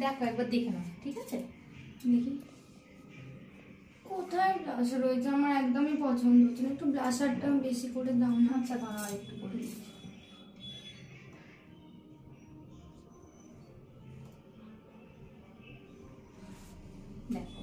দেখো একবার দেখে নাও, ঠিক আছে? দেখি কোথায় ব্লাশার রয়েছে, আমার একদমই পছন্দ হচ্ছে না, একটু ব্লাশারটা বেশি করে দাও না। আচ্ছা দাঁড়াও একটু করে দিচ্ছি। দেখো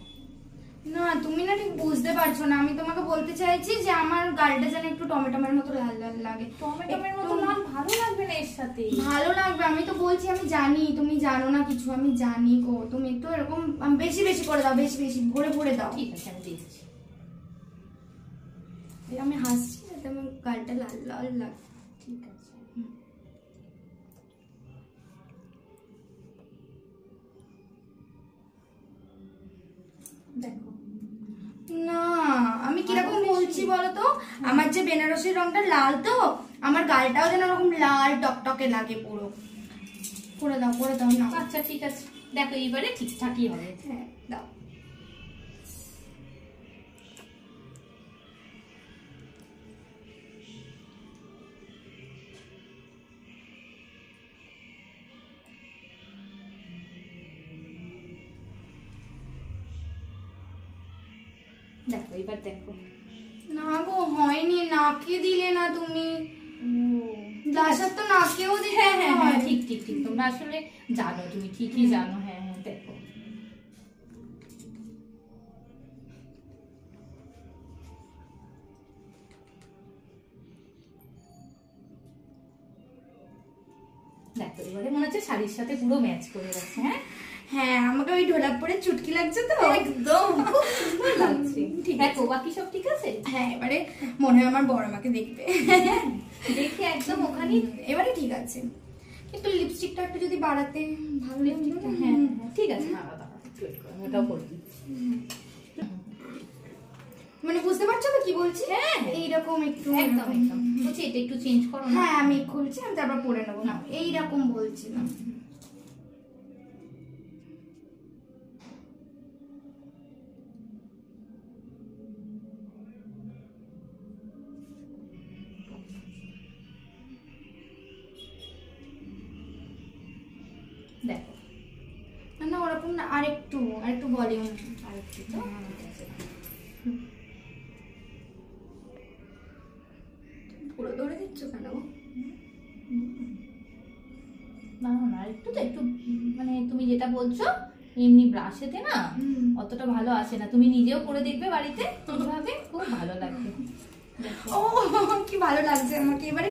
না তুমি না ঠিক বুঝতে পারছো না, আমি তোমাকে বলতে চাইছি যে আমার গালটা যেন একটু টমেটোমের মতো লাল লাল লাগে। টমেটোমের মতো লাল ভালো লাগবে না এর সাথে। ভালো লাগবে, আমি তো বলছি, আমি জানি তুমি জানো না কিছু, আমি জানি গো। তুমি একটু এরকম বেশি বেশি করে দাও, বেশি বেশি ভরে ভরে দাও। ঠিক আছে আমি দিচ্ছি। আমি হাসছি যাতে আমার গালটা লাল লাল লাগে। ঠিক আছে। দেখো না আমি কিরকম বলছি বলো তো, আমার যে বেনারসির রংটা লাল, তো আমার গালটাও যেন ওরকম লাল টকটকে লাগে পুরো। করে দাও না। আচ্ছা ঠিক আছে, দেখো এইবারে ঠিকঠাকই হবে। হ্যাঁ দাও। দেখো এবার দেখো। না গো হয়নি, নাকে দিলে না তুমি। ব্লাশার তো নাকেও দিতে হ্যাঁ হ্যাঁ হ্যাঁ হয়। ঠিক ঠিক ঠিক, তোমরা আসলে জানো, তুমি ঠিকই জানো। হ্যাঁ হ্যাঁ দেখো। দেখো এবারে মনে হচ্ছে শাড়ির সাথে পুরো ম্যাচ করে গেছে। হ্যাঁ হ্যাঁ আমাকে ওই ঢোলাপ পরে চুটকি লাগছে তো একদম খুব সুন্দর লাগছে। দেখো বাকি সব ঠিক আছে। হ্যাঁ এবারে মনে হয় আমার বড় মাকে দেখবে, দেখে একদম ওখানে। এবারে ঠিক আছে, কিন্তু লিপস্টিকটা একটু যদি বাড়াতে ভালো লাগতো না। হ্যাঁ ঠিক আছে, দাঁড়াও দাঁড়াও একটু ওয়েট করো, আমি ওটাও করে দিচ্ছি। মানে বুঝতে পারছো তো কি বলছি? হ্যাঁ এইরকম একটু একদম একদম বলছি, এটা একটু চেঞ্জ করো না। হ্যাঁ আমি খুলছি, আমি তারপর পরে নেবো না, এইরকম বলছিলাম। দেখো না না ওরকম না, আরেকটু ভলিউম, আরেকটু তো ঠিক আছে। পুরো ধরে দিচ্ছ কেন? না না একটু তো একটু, মানে তুমি যেটা বলছো এমনি ব্রাশেতে না অতটা ভালো আসে না, তুমি নিজেও করে দেখবে বাড়িতে, এইভাবে খুব ভালো লাগবে। ও কি ভালো লাগছে আমাকে এবারে।